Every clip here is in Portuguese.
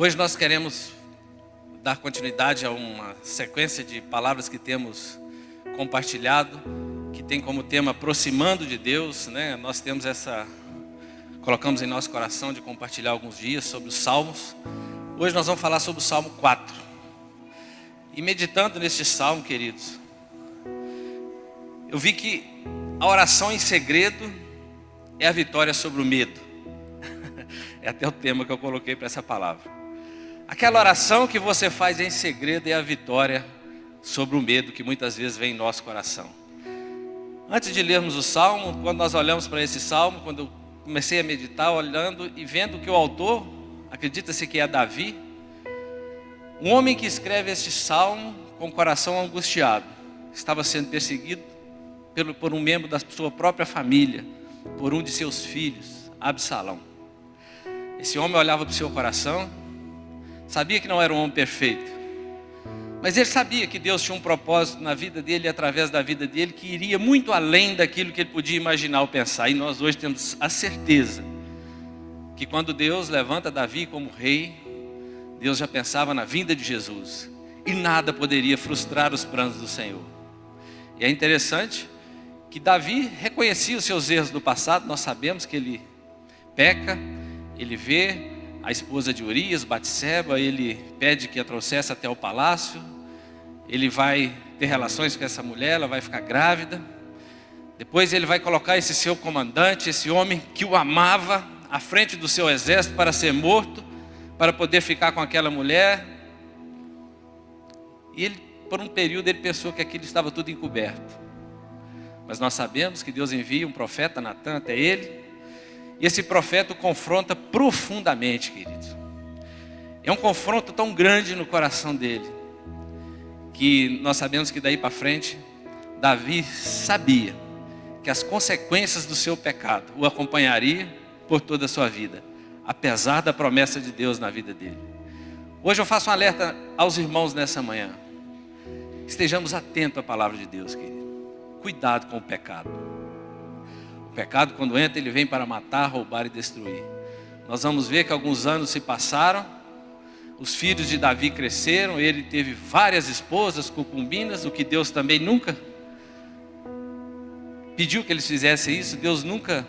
Hoje nós queremos dar continuidade a uma sequência de palavras que temos compartilhado, que tem como tema aproximando de Deus, né? Nós temos colocamos em nosso coração de compartilhar alguns dias sobre os Salmos. Hoje nós vamos falar sobre o Salmo 4. E meditando neste Salmo, queridos, eu vi que a oração em segredo é a vitória sobre o medo. É até o tema que eu coloquei para essa palavra. Aquela oração que você faz em segredo é a vitória sobre o medo que muitas vezes vem em nosso coração. Antes de lermos o Salmo, quando nós olhamos para esse Salmo, quando eu comecei a meditar, olhando e vendo que o autor, acredita-se que é Davi, um homem que escreve este Salmo com o coração angustiado, estava sendo perseguido por um membro da sua própria família, por um de seus filhos, Absalão. Esse homem olhava para o seu coração, sabia que não era um homem perfeito, mas ele sabia que Deus tinha um propósito na vida dele, através da vida dele, que iria muito além daquilo que ele podia imaginar ou pensar. E nós hoje temos a certeza que quando Deus levanta Davi como rei, Deus já pensava na vinda de Jesus, e nada poderia frustrar os planos do Senhor. E é interessante que Davi reconhecia os seus erros do passado. Nós sabemos que ele peca, ele vê a esposa de Urias, Batseba, ele pede que a trouxesse até o palácio, ele vai ter relações com essa mulher, ela vai ficar grávida, depois ele vai colocar esse seu comandante, esse homem que o amava, à frente do seu exército para ser morto, para poder ficar com aquela mulher, e ele, por um período, ele pensou que aquilo estava tudo encoberto, mas nós sabemos que Deus envia um profeta, Natã, até ele, e esse profeta o confronta profundamente, queridos. É um confronto tão grande no coração dele, que nós sabemos que daí para frente, Davi sabia que as consequências do seu pecado o acompanharia por toda a sua vida, apesar da promessa de Deus na vida dele. Hoje eu faço um alerta aos irmãos nessa manhã. Estejamos atentos à palavra de Deus, querido. Cuidado com o pecado. O pecado, quando entra, ele vem para matar, roubar e destruir. Nós vamos ver que alguns anos se passaram, os filhos de Davi cresceram, ele teve várias esposas, concubinas, o que Deus também nunca pediu que eles fizessem isso, Deus nunca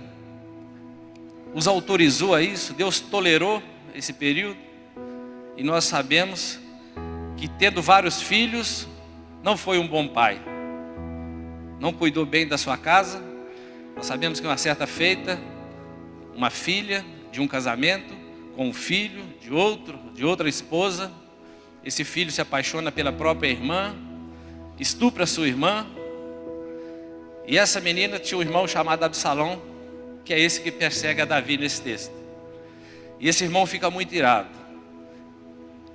os autorizou a isso, Deus tolerou esse período, e nós sabemos que tendo vários filhos, não foi um bom pai, não cuidou bem da sua casa. Nós sabemos que uma certa feita, uma filha de um casamento com um filho de outra esposa, esse filho se apaixona pela própria irmã, estupra sua irmã, e essa menina tinha um irmão chamado Absalão, que é esse que persegue a Davi nesse texto. E esse irmão fica muito irado,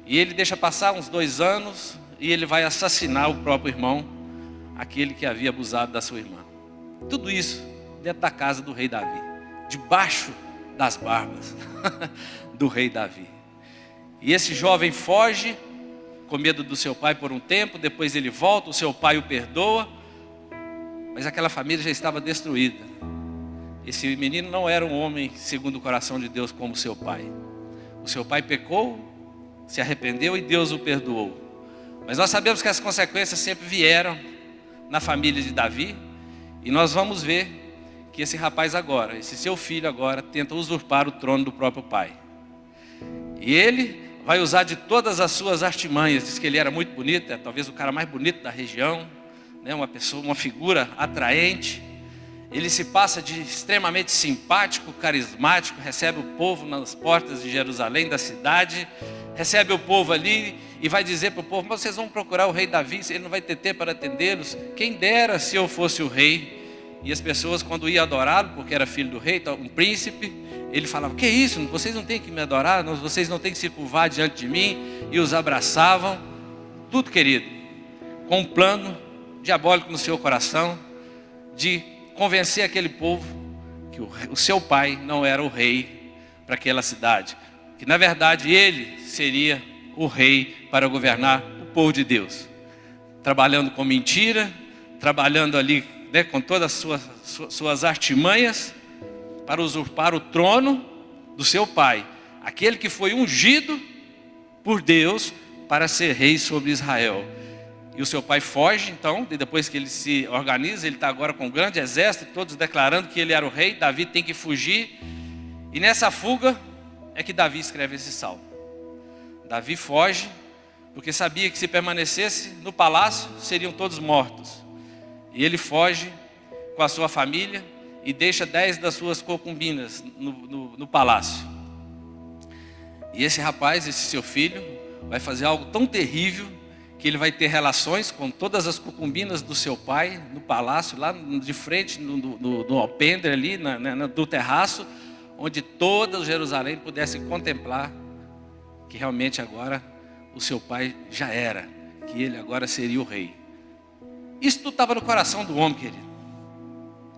e ele deixa passar uns 2 anos, e ele vai assassinar o próprio irmão, aquele que havia abusado da sua irmã. Tudo isso dentro da casa do rei Davi, debaixo das barbas do rei Davi. E esse jovem foge com medo do seu pai por um tempo, depois ele volta, o seu pai o perdoa, mas aquela família já estava destruída. Esse menino não era um homem segundo o coração de Deus como seu pai. O seu pai pecou, se arrependeu e Deus o perdoou. Mas nós sabemos que as consequências sempre vieram na família de Davi, e nós vamos ver que esse rapaz agora, esse seu filho agora, tenta usurpar o trono do próprio pai. E ele vai usar de todas as suas artimanhas. Diz que ele era muito bonito, é talvez o cara mais bonito da região, né? Uma figura atraente. Ele se passa de extremamente simpático, carismático, recebe o povo nas portas de Jerusalém, da cidade, recebe o povo ali e vai dizer para o povo: mas vocês vão procurar o rei Davi, ele não vai ter tempo para atendê-los, quem dera se eu fosse o rei. E as pessoas, quando iam adorá-lo, porque era filho do rei, um príncipe, ele falava: que isso, vocês não têm que me adorar, vocês não têm que se curvar diante de mim, e os abraçavam. Tudo, querido, com um plano diabólico no seu coração, de convencer aquele povo que o seu pai não era o rei para aquela cidade, que na verdade ele seria o rei para governar o povo de Deus, trabalhando com mentira, trabalhando ali, né, com todas as suas artimanhas, para usurpar o trono do seu pai, aquele que foi ungido por Deus para ser rei sobre Israel. E o seu pai foge, então, e depois que ele se organiza, ele está agora com um grande exército, todos declarando que ele era o rei. Davi tem que fugir, e nessa fuga é que Davi escreve esse salmo. Davi foge, porque sabia que se permanecesse no palácio, seriam todos mortos. E ele foge com a sua família e deixa 10 das suas concubinas no palácio. E esse rapaz, esse seu filho, vai fazer algo tão terrível que ele vai ter relações com todas as concubinas do seu pai no palácio, lá de frente, no alpendre ali, do terraço, onde toda Jerusalém pudesse contemplar que realmente agora o seu pai já era, que ele agora seria o rei. Isso tudo estava no coração do homem, querido.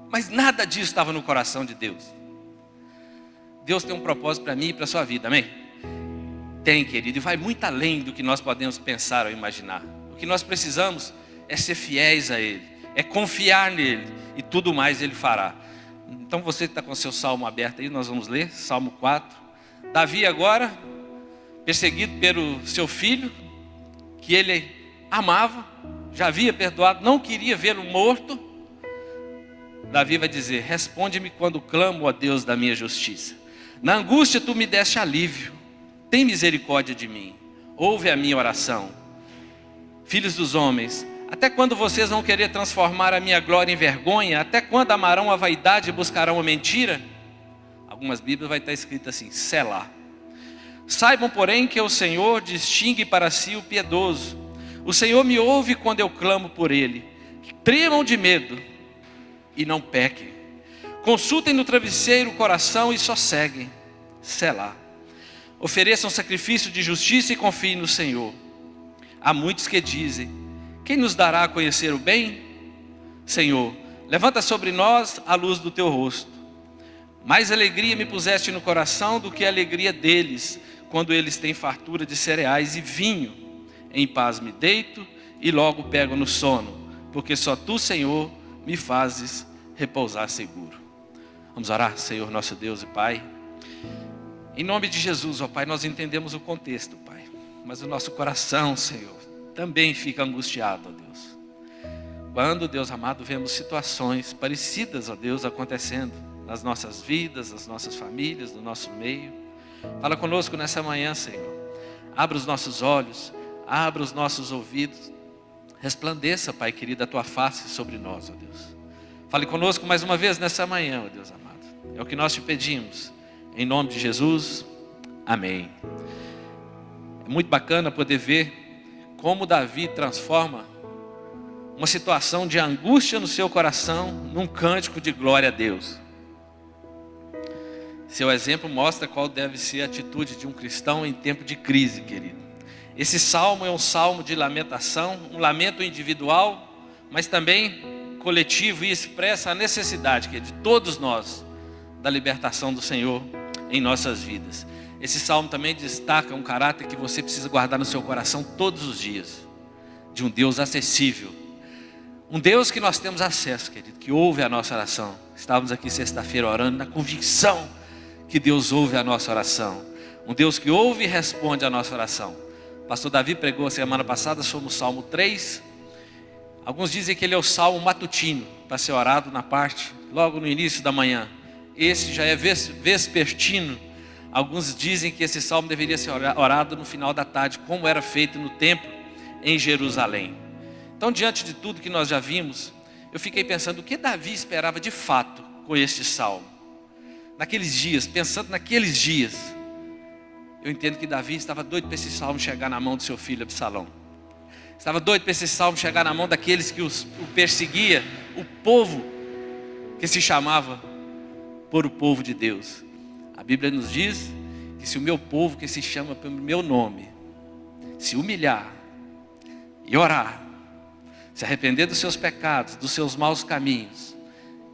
Mas nada disso estava no coração de Deus. Deus tem um propósito para mim e para a sua vida, amém? Tem, querido, e vai muito além do que nós podemos pensar ou imaginar. O que nós precisamos é ser fiéis a Ele, é confiar nele, e tudo mais Ele fará. Então você que está com o seu salmo aberto aí, nós vamos ler, Salmo 4. Davi agora, perseguido pelo seu filho, que ele amava, já havia perdoado, não queria vê-lo morto. Davi vai dizer: responde-me quando clamo, ó Deus da minha justiça. Na angústia tu me deste alívio, tem misericórdia de mim, ouve a minha oração. Filhos dos homens, até quando vocês vão querer transformar a minha glória em vergonha? Até quando amarão a vaidade e buscarão a mentira? Algumas Bíblias vai estar escrito assim: Selá. Saibam, porém, que o Senhor distingue para si o piedoso. O Senhor me ouve quando eu clamo por Ele. Tremam de medo e não pequem. Consultem no travesseiro o coração e sosseguem. Selá. Ofereçam sacrifício de justiça e confiem no Senhor. Há muitos que dizem: quem nos dará a conhecer o bem? Senhor, levanta sobre nós a luz do teu rosto. Mais alegria me puseste no coração do que a alegria deles, quando eles têm fartura de cereais e vinho. Em paz me deito e logo pego no sono, porque só tu, Senhor, me fazes repousar seguro. Vamos orar. Senhor nosso Deus e Pai, em nome de Jesus, ó Pai, nós entendemos o contexto, Pai, mas o nosso coração, Senhor, também fica angustiado, ó Deus, quando, Deus amado, vemos situações parecidas, ó Deus, acontecendo nas nossas vidas, nas nossas famílias, no nosso meio. Fala conosco nessa manhã, Senhor. Abra os nossos olhos, abra os nossos ouvidos, resplandeça, Pai querido, a tua face sobre nós, ó Deus. Fale conosco mais uma vez nessa manhã, ó Deus amado. É o que nós te pedimos, em nome de Jesus, amém. É muito bacana poder ver como Davi transforma uma situação de angústia no seu coração num cântico de glória a Deus. Seu exemplo mostra qual deve ser a atitude de um cristão em tempo de crise, querido. Esse salmo é um salmo de lamentação, um lamento individual, mas também coletivo, e expressa a necessidade, querido, de todos nós, da libertação do Senhor em nossas vidas. Esse salmo também destaca um caráter que você precisa guardar no seu coração todos os dias, de um Deus acessível, um Deus que nós temos acesso, querido, que ouve a nossa oração. Estávamos aqui sexta-feira orando na convicção que Deus ouve a nossa oração, um Deus que ouve e responde a nossa oração. Pastor Davi pregou a semana passada sobre o Salmo 3. Alguns dizem que ele é o salmo matutino, para ser orado na parte, logo no início da manhã. Esse já é vespertino. Alguns dizem que esse salmo deveria ser orado no final da tarde, como era feito no templo em Jerusalém. Então, diante de tudo que nós já vimos, eu fiquei pensando o que Davi esperava de fato com este salmo. Naqueles dias, pensando naqueles dias, eu entendo que Davi estava doido para esse salmo chegar na mão do seu filho Absalão. Estava doido para esse salmo chegar na mão daqueles que o perseguia, o povo que se chamava por o povo de Deus. A Bíblia nos diz que se o meu povo, que se chama pelo meu nome, se humilhar e orar, se arrepender dos seus pecados, dos seus maus caminhos,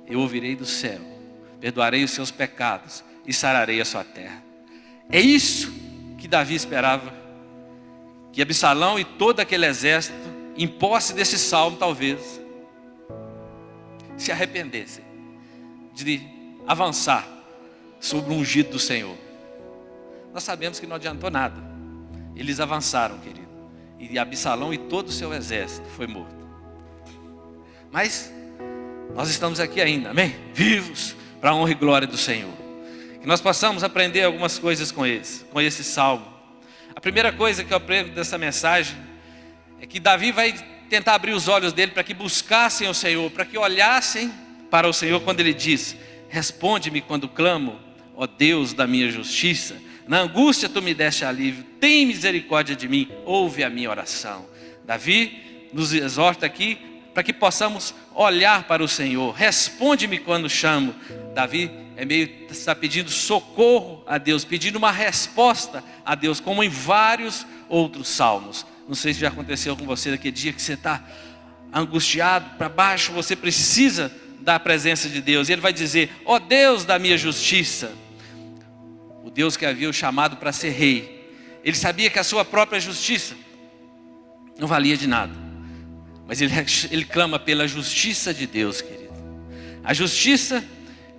eu ouvirei do céu, perdoarei os seus pecados e sararei a sua terra. É isso que Davi esperava, que Absalão e todo aquele exército, em posse desse salmo talvez, se arrependessem de avançar sobre o ungido do Senhor. Nós sabemos que não adiantou nada. eles avançaram, querido. E Absalão e todo o seu exército foi morto. Mas nós estamos aqui ainda, amém? Vivos para a honra e glória do Senhor. Que nós possamos aprender algumas coisas com esse salmo. A primeira coisa que eu aprendo dessa mensagem é que Davi vai tentar abrir os olhos dele para que buscassem o Senhor, para que olhassem para o Senhor quando ele diz: responde-me quando clamo, ó Deus da minha justiça. Na angústia tu me deste alívio, tem misericórdia de mim, ouve a minha oração. Davi nos exorta aqui para que possamos olhar para o Senhor. Responde-me quando chamo. Davi está pedindo socorro a Deus, pedindo uma resposta a Deus, como em vários outros salmos. Não sei se já aconteceu com você naquele dia que você está angustiado, para baixo, você precisa da presença de Deus. E ele vai dizer: ó Deus da minha justiça. O Deus que havia o chamado para ser rei. Ele sabia que a sua própria justiça não valia de nada. Mas ele clama pela justiça de Deus, querido. A justiça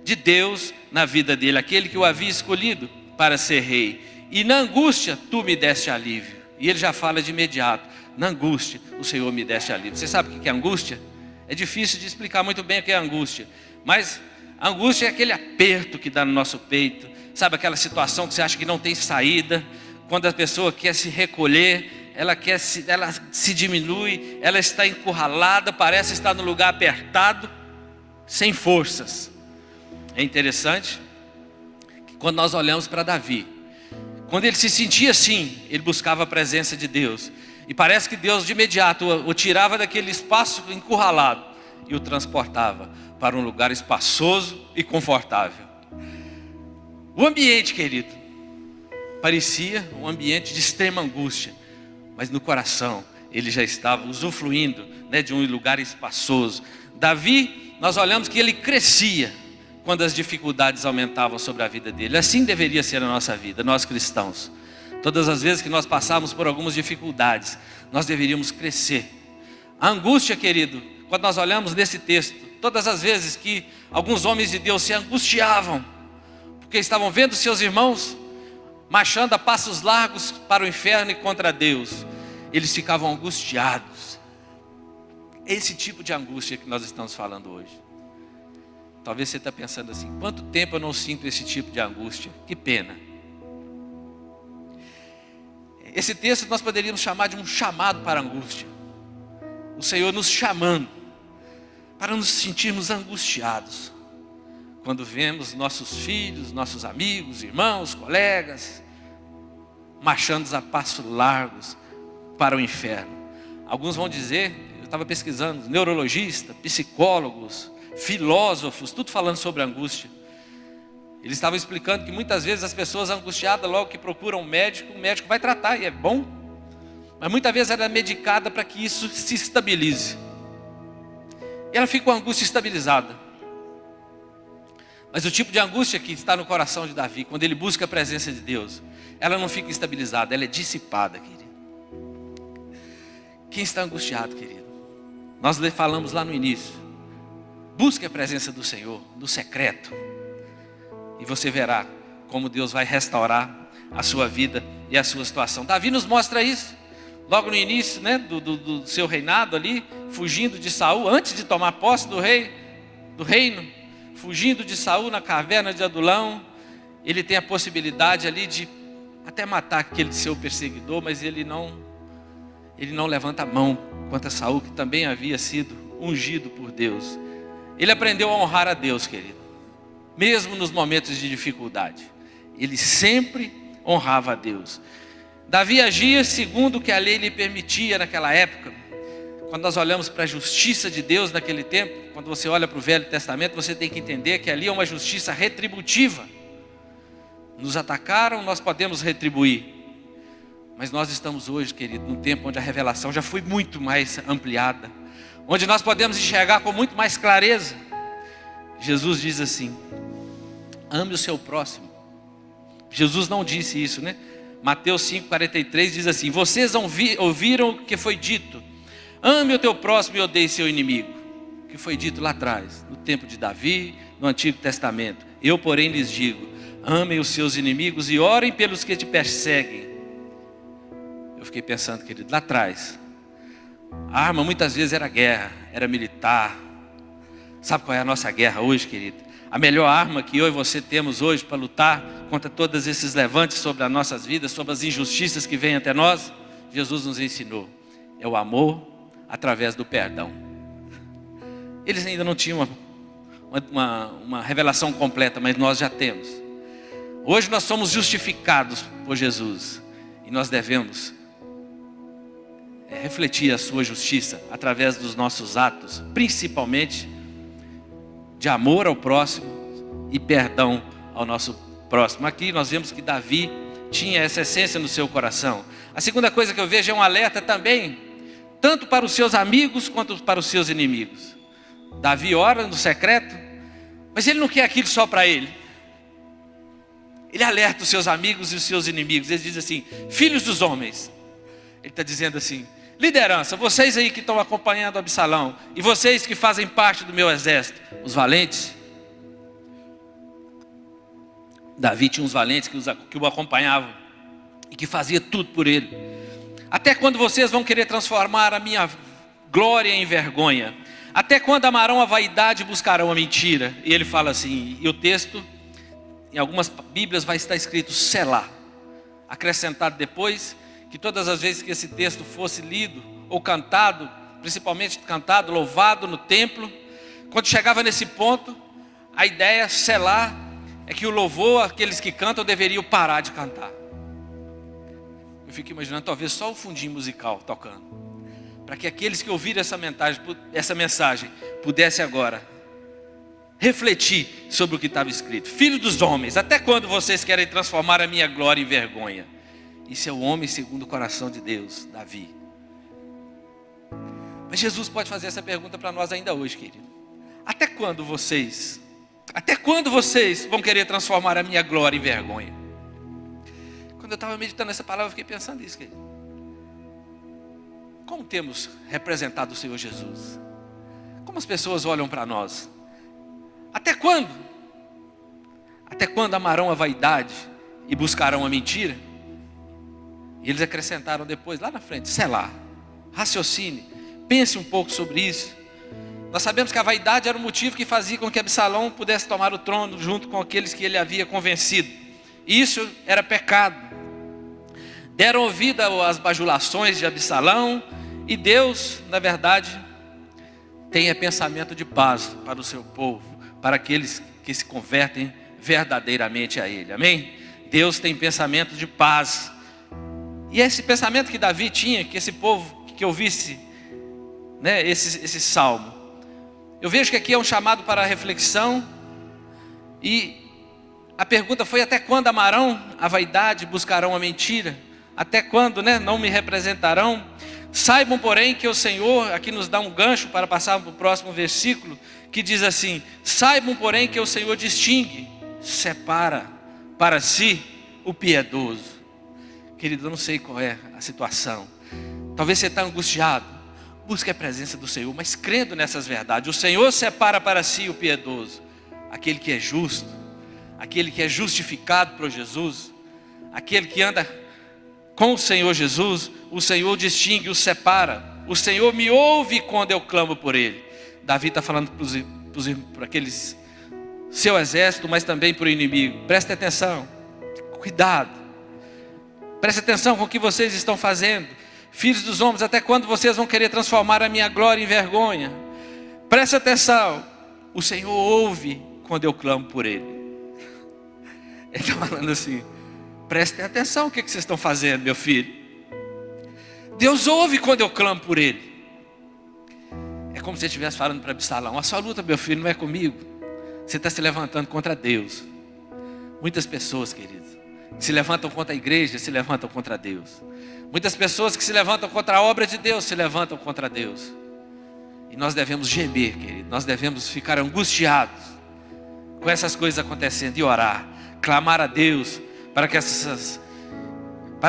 de Deus na vida dele, aquele que o havia escolhido para ser rei. E na angústia tu me deste alívio. E ele já fala de imediato: na angústia o Senhor me deste alívio. Você sabe o que é angústia? É difícil de explicar muito bem o que é angústia. Mas a angústia é aquele aperto que dá no nosso peito. Sabe aquela situação que você acha que não tem saída? Quando a pessoa quer se recolher, ela se diminui, ela está encurralada, parece estar no lugar apertado, sem forças. É interessante que quando nós olhamos para Davi, quando ele se sentia assim, ele buscava a presença de Deus. E parece que Deus de imediato o tirava daquele espaço encurralado e o transportava para um lugar espaçoso e confortável. O ambiente, querido, parecia um ambiente de extrema angústia, mas no coração ele já estava usufruindo, de um lugar espaçoso. Davi, nós olhamos que ele crescia quando as dificuldades aumentavam sobre a vida dele. Assim deveria ser a nossa vida, nós cristãos. Todas as vezes que nós passarmos por algumas dificuldades, nós deveríamos crescer. A angústia, querido, quando nós olhamos nesse texto, todas as vezes que alguns homens de Deus se angustiavam, porque estavam vendo seus irmãos marchando a passos largos para o inferno e contra Deus, eles ficavam angustiados. Esse tipo de angústia que nós estamos falando hoje. Talvez você está pensando assim: quanto tempo eu não sinto esse tipo de angústia? Que pena. Esse texto nós poderíamos chamar de um chamado para a angústia. O Senhor nos chamando para nos sentirmos angustiados quando vemos nossos filhos, nossos amigos, irmãos, colegas marchando a passos largos para o inferno. Alguns vão dizer, eu estava pesquisando, neurologistas, psicólogos, filósofos, tudo falando sobre angústia. Eles estavam explicando que muitas vezes as pessoas angustiadas, logo que procuram um médico, o médico vai tratar e é bom, mas muitas vezes ela é medicada para que isso se estabilize. E ela fica com a angústia estabilizada. Mas o tipo de angústia que está no coração de Davi, quando ele busca a presença de Deus, ela não fica estabilizada, ela é dissipada, querido. Quem está angustiado, querido? Nós falamos lá no início: busque a presença do Senhor, no secreto, e você verá como Deus vai restaurar a sua vida e a sua situação. Davi nos mostra isso, logo no início, do seu reinado ali, fugindo de Saul, antes de tomar posse do reino, fugindo de Saul na caverna de Adulão. Ele tem a possibilidade ali de até matar aquele seu perseguidor, mas ele não levanta a mão contra Saul, que também havia sido ungido por Deus. Ele aprendeu a honrar a Deus, querido, mesmo nos momentos de dificuldade. Ele sempre honrava a Deus. Davi agia segundo o que a lei lhe permitia naquela época. Quando nós olhamos para a justiça de Deus naquele tempo, quando você olha para o Velho Testamento, você tem que entender que ali é uma justiça retributiva. Nos atacaram, nós podemos retribuir. Mas nós estamos hoje, querido, num tempo onde a revelação já foi muito mais ampliada, onde nós podemos enxergar com muito mais clareza. Jesus diz assim: ame o seu próximo. Jesus não disse isso, Mateus 5,43 diz assim: vocês ouviram o que foi dito, ame o teu próximo e odeie seu inimigo. O que foi dito lá atrás, no tempo de Davi, no Antigo Testamento. Eu, porém, lhes digo: amem os seus inimigos e orem pelos que te perseguem. Eu fiquei pensando, querido, lá atrás, a arma muitas vezes era guerra, era militar. Sabe qual é a nossa guerra hoje, querido? A melhor arma que eu e você temos hoje para lutar contra todos esses levantes sobre as nossas vidas, sobre as injustiças que vêm até nós, Jesus nos ensinou. É o amor através do perdão. Eles ainda não tinham uma revelação completa, mas nós já temos. Hoje nós somos justificados por Jesus. E nós devemos refletir a sua justiça através dos nossos atos, principalmente de amor ao próximo e perdão ao nosso próximo. Aqui nós vemos que Davi tinha essa essência no seu coração. A segunda coisa que eu vejo é um alerta também, tanto para os seus amigos quanto para os seus inimigos. Davi ora no secreto, mas ele não quer aquilo só para ele. Ele alerta os seus amigos e os seus inimigos. Ele diz assim: filhos dos homens. Ele está dizendo assim: liderança, vocês aí que estão acompanhando Absalão, e vocês que fazem parte do meu exército, os valentes. Davi tinha uns valentes que o acompanhavam e que fazia tudo por ele. Até quando vocês vão querer transformar a minha glória em vergonha? Até quando amarão a vaidade e buscarão a mentira? E ele fala assim, e o texto, em algumas bíblias vai estar escrito Selá, acrescentado depois, que todas as vezes que esse texto fosse lido ou cantado, principalmente cantado, louvado no templo, quando chegava nesse ponto, a ideia Selá é que o louvor, aqueles que cantam deveriam parar de cantar. Eu fico imaginando talvez só o fundinho musical tocando, para que aqueles que ouviram essa mensagem pudessem agora refletir sobre o que estava escrito. Filho dos homens, até quando vocês querem transformar a minha glória em vergonha? Isso é o homem segundo o coração de Deus, Davi. Mas Jesus pode fazer essa pergunta para nós ainda hoje, querido. Até quando vocês vão querer transformar a minha glória em vergonha? Quando eu estava meditando nessa palavra, eu fiquei pensando nisso, querido. Como temos representado o Senhor Jesus? Como as pessoas olham para nós? Até quando? Até quando amarão a vaidade e buscarão a mentira? E eles acrescentaram depois, lá na frente, Selá, raciocine, pense um pouco sobre isso. Nós sabemos que a vaidade era o motivo que fazia com que Absalão pudesse tomar o trono junto com aqueles que ele havia convencido. E isso era pecado. Deram ouvido às bajulações de Absalão, e Deus, na verdade, tem pensamento de paz para o seu povo, para aqueles que se convertem verdadeiramente a Ele. Amém? Deus tem pensamento de paz. E esse pensamento que Davi tinha, que esse povo que ouvisse, né, esse salmo, eu vejo que aqui é um chamado para a reflexão. E a pergunta foi: até quando amarão a vaidade, buscarão a mentira? Até quando, né, não me representarão? Saibam, porém, que o Senhor, aqui nos dá um gancho para passar para o próximo versículo, que diz assim: saibam, porém, que o Senhor distingue, separa para si o piedoso. Querido, eu não sei qual é a situação. Talvez você está angustiado. Busque a presença do Senhor, mas crendo nessas verdades. O Senhor separa para si o piedoso, aquele que é justo, aquele que é justificado por Jesus, aquele que anda com o Senhor Jesus. O Senhor distingue, o separa. O Senhor me ouve quando eu clamo por Ele. Davi está falando para aqueles, seu exército, mas também para o inimigo. Preste atenção, cuidado. Preste atenção com o que vocês estão fazendo. Filhos dos homens, até quando vocês vão querer transformar a minha glória em vergonha? Preste atenção, o Senhor ouve quando eu clamo por Ele. Ele está falando assim: prestem atenção o que vocês estão fazendo, meu filho. Deus ouve quando eu clamo por Ele. É como se ele estivesse falando para Absalão: a sua luta, meu filho, não é comigo. Você está se levantando contra Deus. Muitas pessoas, queridos, que se levantam contra a igreja, se levantam contra Deus. Muitas pessoas que se levantam contra a obra de Deus, se levantam contra Deus. E nós devemos gemer, querido. Nós devemos ficar angustiados com essas coisas acontecendo e orar, clamar a Deus para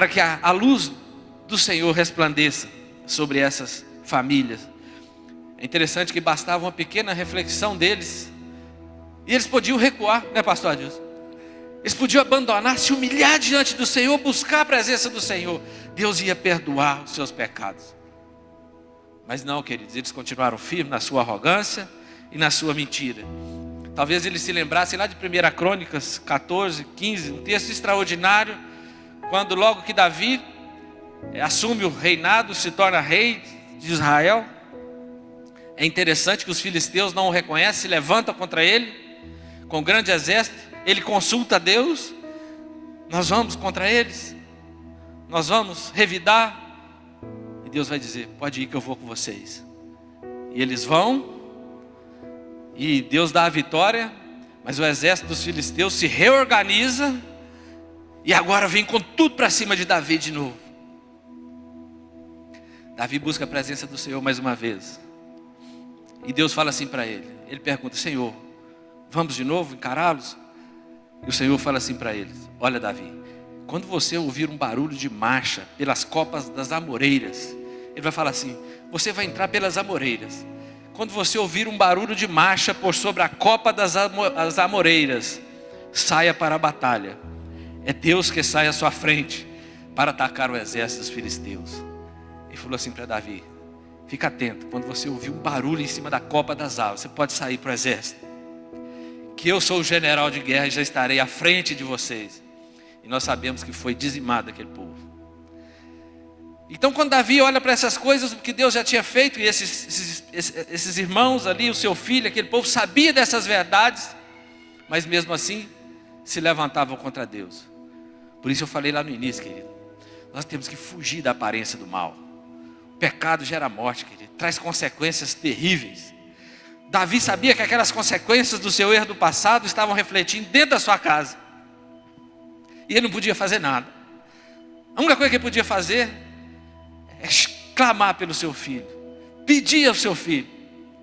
que a luz do Senhor resplandeça sobre essas famílias. É interessante que bastava uma pequena reflexão deles e eles podiam recuar, né, pastor Adilson? Eles podiam abandonar, se humilhar diante do Senhor, buscar a presença do Senhor. Deus ia perdoar os seus pecados. Mas não, queridos, eles continuaram firmes na sua arrogância e na sua mentira. Talvez eles se lembrassem lá de 1 Crônicas 14, 15, um texto extraordinário, quando logo que Davi assume o reinado, se torna rei de Israel. É interessante que os filisteus não o reconhecem, se levantam contra ele, com grande exército. Ele consulta a Deus: nós vamos contra eles, nós vamos revidar. E Deus vai dizer: pode ir que eu vou com vocês. E eles vão, e Deus dá a vitória, mas o exército dos filisteus se reorganiza, e agora vem com tudo para cima de Davi de novo. Davi busca a presença do Senhor mais uma vez, e Deus fala assim para ele. Ele pergunta: Senhor, vamos de novo encará-los? E o Senhor fala assim para eles: olha, Davi, quando você ouvir um barulho de marcha pelas copas das amoreiras, ele vai falar assim: você vai entrar pelas amoreiras. Quando você ouvir um barulho de marcha por sobre a copa das amoreiras, saia para a batalha. É Deus que sai à sua frente para atacar o exército dos filisteus. Ele falou assim para Davi: fica atento, quando você ouvir um barulho em cima da copa das árvores, você pode sair para o exército, que eu sou o general de guerra e já estarei à frente de vocês. E nós sabemos que foi dizimado aquele povo. Então quando Davi olha para essas coisas, o que Deus já tinha feito, e esses irmãos ali, o seu filho, aquele povo sabia dessas verdades, mas mesmo assim se levantavam contra Deus. Por isso eu falei lá no início, querido, nós temos que fugir da aparência do mal. O pecado gera morte, querido, traz consequências terríveis. Davi sabia que aquelas consequências do seu erro do passado estavam refletindo dentro da sua casa, e ele não podia fazer nada. A única coisa que ele podia fazer é clamar pelo seu filho, pedir ao seu filho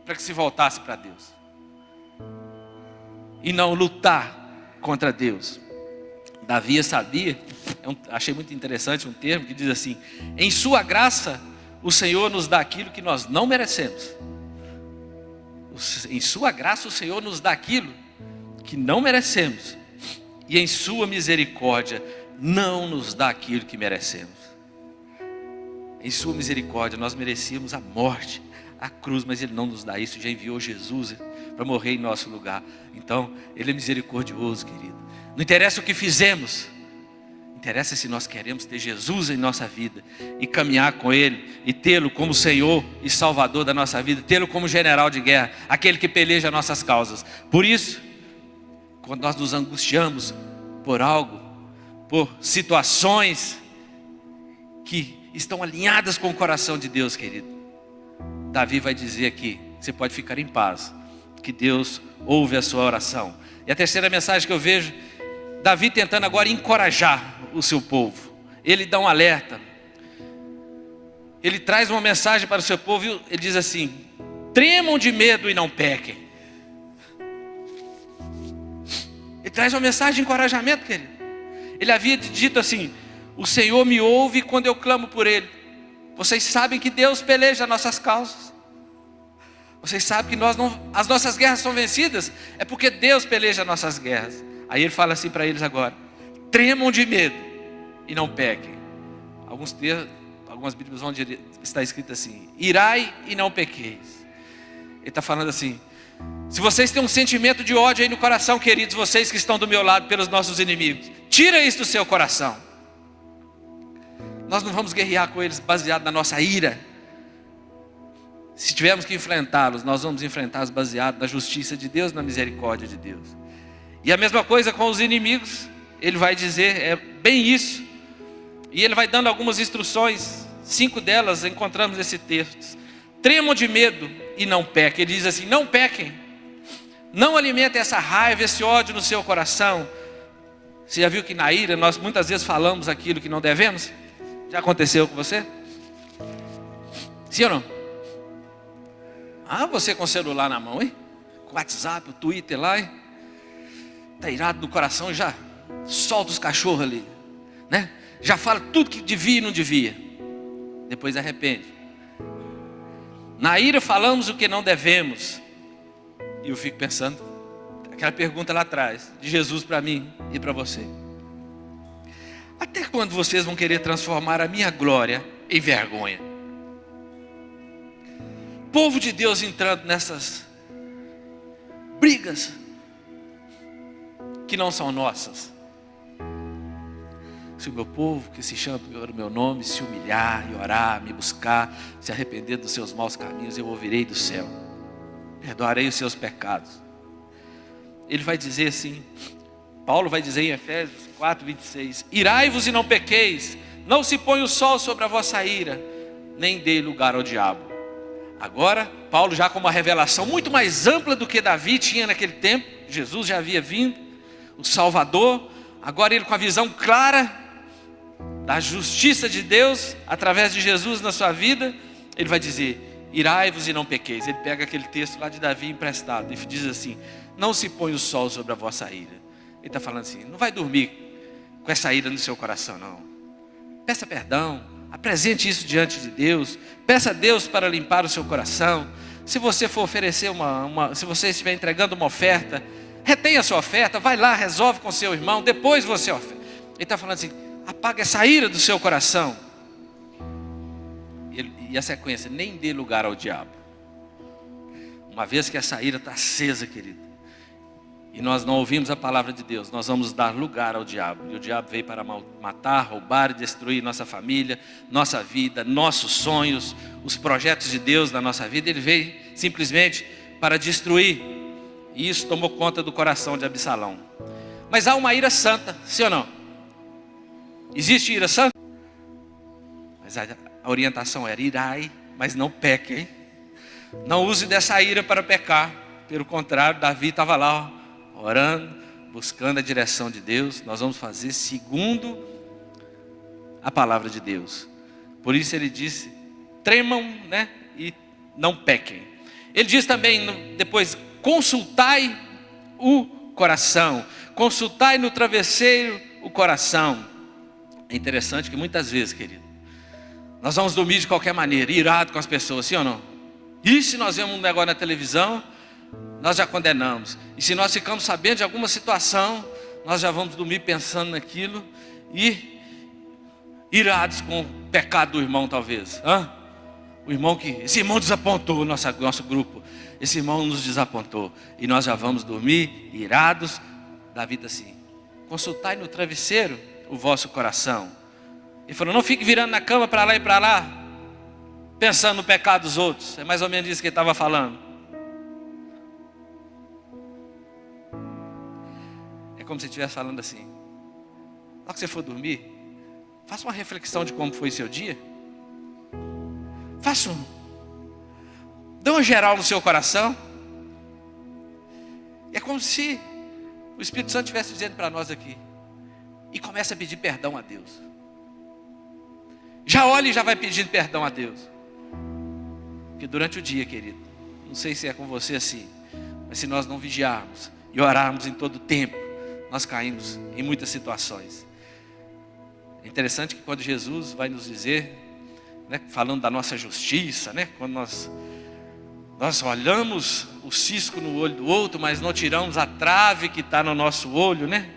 para que se voltasse para Deus, e não lutar contra Deus. Davi sabia, achei muito interessante um termo que diz assim: em sua graça o Senhor nos dá aquilo que nós não merecemos. Em sua graça o Senhor nos dá aquilo que não merecemos, e em sua misericórdia não nos dá aquilo que merecemos. Em sua misericórdia nós merecíamos a morte, a cruz, mas Ele não nos dá isso. Já enviou Jesus para morrer em nosso lugar. Então Ele é misericordioso, querido. Não interessa o que fizemos, interessa se nós queremos ter Jesus em nossa vida e caminhar com Ele e tê-lo como Senhor e Salvador da nossa vida, tê-lo como general de guerra, aquele que peleja nossas causas. Por isso, quando nós nos angustiamos por algo, por situações que estão alinhadas com o coração de Deus, querido, Davi vai dizer aqui: você pode ficar em paz, que Deus ouve a sua oração. E a terceira mensagem que eu vejo, Davi tentando agora encorajar o seu povo. Ele dá um alerta, ele traz uma mensagem para o seu povo, e ele diz assim: tremam de medo e não pequem. Ele traz uma mensagem de encorajamento, querido. Ele havia dito assim: o Senhor me ouve quando eu clamo por Ele. Vocês sabem que Deus peleja nossas causas. Vocês sabem que as nossas guerras são vencidas, é porque Deus peleja nossas guerras. Aí ele fala assim para eles agora: tremam de medo e não pequem. Algumas Bíblias vão dizer, está escrito assim: irai e não pequeis. Ele está falando assim: se vocês têm um sentimento de ódio aí no coração, queridos, vocês que estão do meu lado pelos nossos inimigos, tira isso do seu coração. Nós não vamos guerrear com eles baseado na nossa ira. Se tivermos que enfrentá-los, nós vamos enfrentá-los baseado na justiça de Deus, na misericórdia de Deus. E a mesma coisa com os inimigos, ele vai dizer, é bem isso. E ele vai dando algumas instruções, 5 delas encontramos nesse texto. Tremam de medo e não pequem. Ele diz assim: não pequem, não alimentem essa raiva, esse ódio no seu coração. Você já viu que na ira nós muitas vezes falamos aquilo que não devemos? Já aconteceu com você? Sim ou não? Ah, você com o celular na mão, hein? Com o WhatsApp, o Twitter lá, hein? Está irado no coração e já solta os cachorros ali, né? Já fala tudo que devia e não devia, depois arrepende. Na ira falamos o que não devemos. E eu fico pensando, Aquela pergunta lá atrás, de Jesus para mim e para você. Até quando vocês vão querer transformar a minha glória em vergonha? Povo de Deus entrando nessas brigas que não são nossas. Se o meu povo, que se chama pelo meu nome, se humilhar e orar, me buscar, se arrepender dos seus maus caminhos, eu ouvirei do céu, perdoarei os seus pecados. Ele vai dizer assim, Paulo vai dizer em Efésios 4:26, irai-vos e não pequeis, não se põe o sol sobre a vossa ira, nem dê lugar ao diabo. Agora, Paulo já com uma revelação muito mais ampla do que Davi tinha naquele tempo, Jesus já havia vindo, o Salvador, agora ele com a visão clara da justiça de Deus, através de Jesus na sua vida, ele vai dizer, irai-vos e não pequeis. Ele pega aquele texto lá de Davi emprestado, e diz assim, não se põe o sol sobre a vossa ira. Ele está falando assim, não vai dormir com essa ira no seu coração não. Peça perdão, apresente isso diante de Deus, peça a Deus para limpar o seu coração. Se você for oferecer se você estiver entregando uma oferta, retenha a sua oferta, vai lá, resolve com seu irmão, depois você oferta. Ele está falando assim, apaga essa ira do seu coração. E a sequência, nem dê lugar ao diabo. Uma vez que essa ira está acesa, querido, e nós não ouvimos a palavra de Deus, nós vamos dar lugar ao diabo. E o diabo veio para matar, roubar e destruir nossa família, nossa vida, nossos sonhos, os projetos de Deus na nossa vida. Ele veio simplesmente para destruir. E isso tomou conta do coração de Absalão. Mas há uma ira santa, sim ou não? Existe ira santa? Mas a orientação era irai, mas não pequem. Não use dessa ira para pecar. Pelo contrário, Davi estava lá, orando, buscando a direção de Deus. Nós vamos fazer segundo a palavra de Deus. Por isso ele disse, tremam, né? E não pequem. Ele diz também, depois, consultai o coração. Consultai no travesseiro o coração. É interessante que muitas vezes, querido, nós vamos dormir de qualquer maneira, irado com as pessoas, sim ou não? E se nós vemos um negócio na televisão, nós já condenamos. E se nós ficamos sabendo de alguma situação, nós já vamos dormir pensando naquilo e irados com o pecado do irmão, talvez. O irmão esse irmão desapontou o nosso grupo. Esse irmão nos desapontou. E nós já vamos dormir irados da vida assim. Consultai no travesseiro o vosso coração. Ele falou, não fique virando na cama para lá e para lá, pensando no pecado dos outros. É mais ou menos isso que ele estava falando. É como se ele estivesse falando assim, na hora que você for dormir, faça uma reflexão de como foi seu dia. Dê uma geral no seu coração. É como se o Espírito Santo estivesse dizendo para nós aqui, e começa a pedir perdão a Deus. Já olha e já vai pedindo perdão a Deus. Porque durante o dia, querido, não sei se é com você assim, mas se nós não vigiarmos e orarmos em todo o tempo, nós caímos em muitas situações. É interessante que quando Jesus vai nos dizer, né, falando da nossa justiça, né, quando nós olhamos o cisco no olho do outro, mas não tiramos a trave que está no nosso olho, né?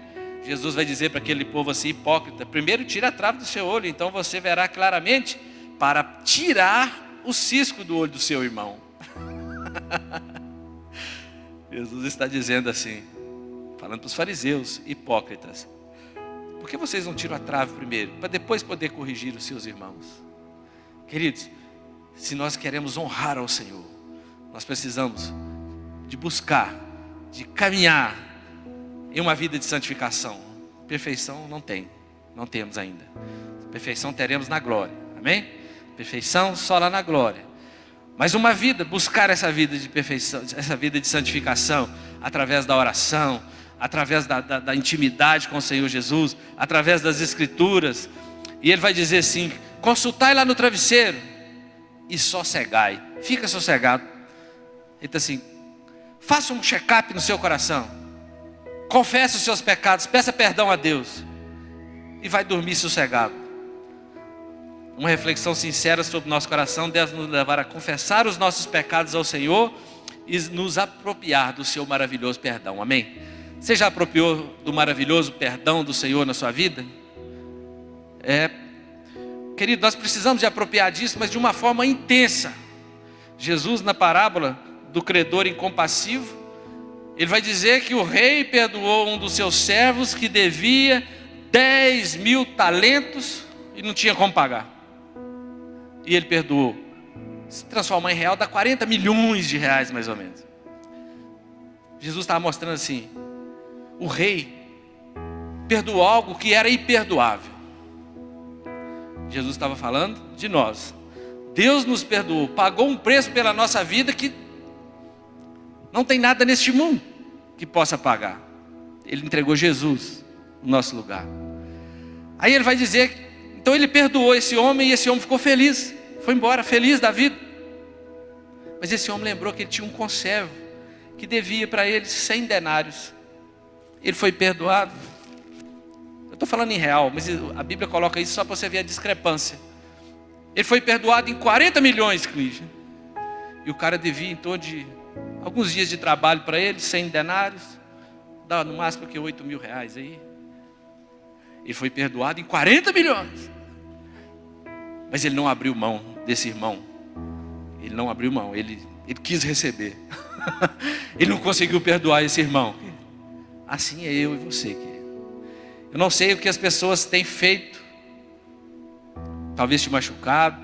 Jesus vai dizer para aquele povo assim, hipócrita, primeiro tira a trave do seu olho, então você verá claramente para tirar o cisco do olho do seu irmão. Jesus está dizendo assim, falando para os fariseus, hipócritas, por que vocês não tiram a trave primeiro, para depois poder corrigir os seus irmãos? Queridos, se nós queremos honrar ao Senhor, nós precisamos de buscar, de caminhar em uma vida de santificação. Perfeição não temos ainda. Perfeição teremos na glória, amém? Perfeição só lá na glória. Mas uma vida, buscar essa vida de perfeição, essa vida de santificação, através da oração, através da intimidade com o Senhor Jesus, através das Escrituras. E Ele vai dizer assim, consultai lá no travesseiro e sossegai, fica sossegado. Ele está assim, faça um check-up no seu coração. Confesse os seus pecados, peça perdão a Deus e vai dormir sossegado. Uma reflexão sincera sobre o nosso coração deve nos levar a confessar os nossos pecados ao Senhor e nos apropriar do seu maravilhoso perdão. Amém? Você já apropriou do maravilhoso perdão do Senhor na sua vida? Querido, nós precisamos de apropriar disso, mas de uma forma intensa. Jesus, na parábola do credor incompassivo, ele vai dizer que o rei perdoou um dos seus servos que devia 10.000 talentos e não tinha como pagar. E ele perdoou. Se transformar em real dá 40 milhões de reais mais ou menos. Jesus estava mostrando assim, o rei perdoou algo que era imperdoável. Jesus estava falando de nós. Deus nos perdoou, pagou um preço pela nossa vida que não tem nada neste mundo que possa pagar. Ele entregou Jesus no nosso lugar. Aí ele vai dizer, então ele perdoou esse homem e esse homem ficou feliz. Foi embora, feliz da vida. Mas esse homem lembrou que ele tinha um conservo que devia para ele 100 denários. Ele foi perdoado. Eu estou falando em real, mas a Bíblia coloca isso só para você ver a discrepância. Ele foi perdoado em 40 milhões, Clígia. E o cara devia em torno de alguns dias de trabalho para ele, 100 denários. Dá no máximo que 8 mil reais aí. Ele foi perdoado em 40 milhões. Mas ele não abriu mão desse irmão. Ele não abriu mão, ele quis receber. Ele não conseguiu perdoar esse irmão. Assim é eu e você, querido. Eu não sei o que as pessoas têm feito, talvez te machucado,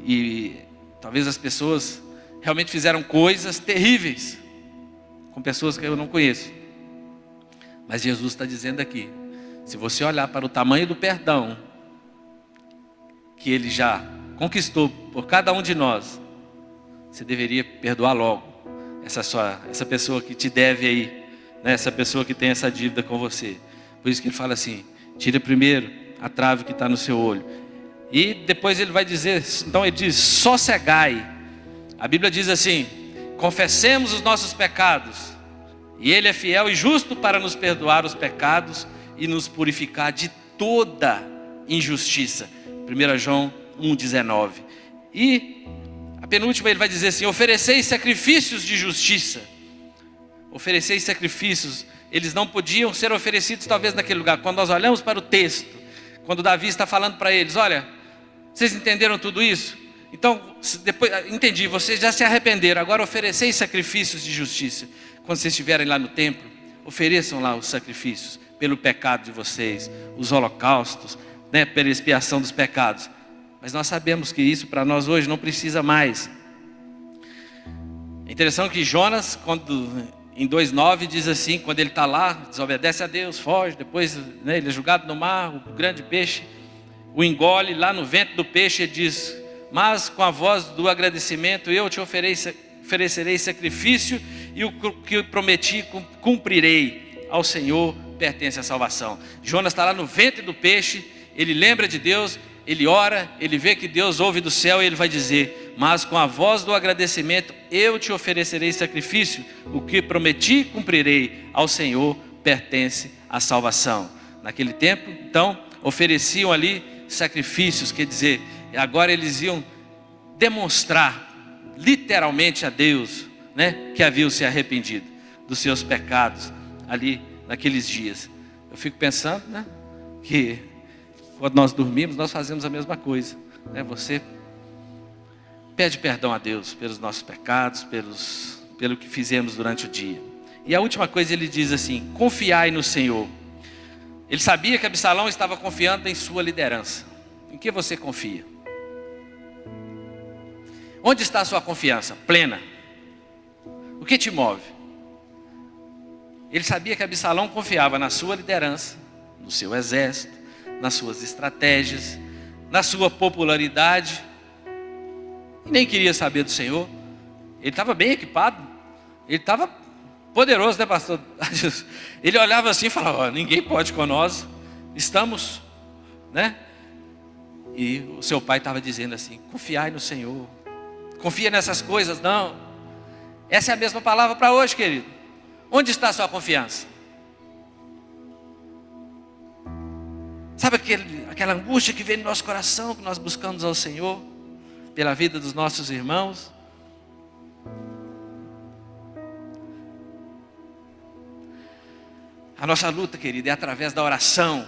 e talvez as pessoas realmente fizeram coisas terríveis com pessoas que eu não conheço. Mas Jesus está dizendo aqui, se você olhar para o tamanho do perdão que Ele já conquistou por cada um de nós, você deveria perdoar logo essa pessoa que te deve aí, né? Essa pessoa que tem essa dívida com você. Por isso que ele fala assim, tira primeiro a trave que está no seu olho. E depois ele vai dizer, então ele diz, sossegai. A Bíblia diz assim, confessemos os nossos pecados, e Ele é fiel e justo para nos perdoar os pecados e nos purificar de toda injustiça. 1 João 1,19. E a penúltima ele vai dizer assim, ofereceis sacrifícios de justiça. Ofereceis sacrifícios. Eles não podiam ser oferecidos talvez naquele lugar. Quando nós olhamos para o texto, quando Davi está falando para eles, olha, vocês entenderam tudo isso? Então, depois, entendi, vocês já se arrependeram, agora ofereceis sacrifícios de justiça. Quando vocês estiverem lá no templo, ofereçam lá os sacrifícios pelo pecado de vocês, os holocaustos, né, pela expiação dos pecados. Mas nós sabemos que isso para nós hoje não precisa mais. É interessante que Jonas, quando em 2,9 diz assim, quando ele está lá, desobedece a Deus, foge, depois, né, ele é jogado no mar, o grande peixe o engole, lá no ventre do peixe ele diz, mas com a voz do agradecimento eu te oferecerei sacrifício, e o que eu prometi cumprirei, ao Senhor pertence a salvação. Jonas está lá no ventre do peixe, ele lembra de Deus, ele ora, ele vê que Deus ouve do céu e ele vai dizer, mas com a voz do agradecimento eu te oferecerei sacrifício, o que prometi cumprirei, ao Senhor pertence a salvação. Naquele tempo, então, ofereciam ali sacrifícios, quer dizer, agora eles iam demonstrar literalmente a Deus, né, que haviam se arrependido dos seus pecados ali naqueles dias. Eu fico pensando, né, que quando nós dormimos nós fazemos a mesma coisa, né? Você pede perdão a Deus pelos nossos pecados, pelo que fizemos durante o dia. E a última coisa ele diz assim, confiai no Senhor. Ele sabia que Absalão estava confiando em sua liderança. Em que você confia? Onde está a sua confiança plena? O que te move? Ele sabia que Absalão confiava na sua liderança, no seu exército, nas suas estratégias, na sua popularidade, e nem queria saber do Senhor. Ele estava bem equipado, ele estava poderoso, né, pastor? Ele olhava assim e falava, ninguém pode com nós, estamos, né? E o seu pai estava dizendo assim, confiai no Senhor, confia nessas coisas, não. Essa é a mesma palavra para hoje, querido. Onde está a sua confiança? Sabe aquela angústia que vem no nosso coração, que nós buscamos ao Senhor, pela vida dos nossos irmãos? A nossa luta, querido, é através da oração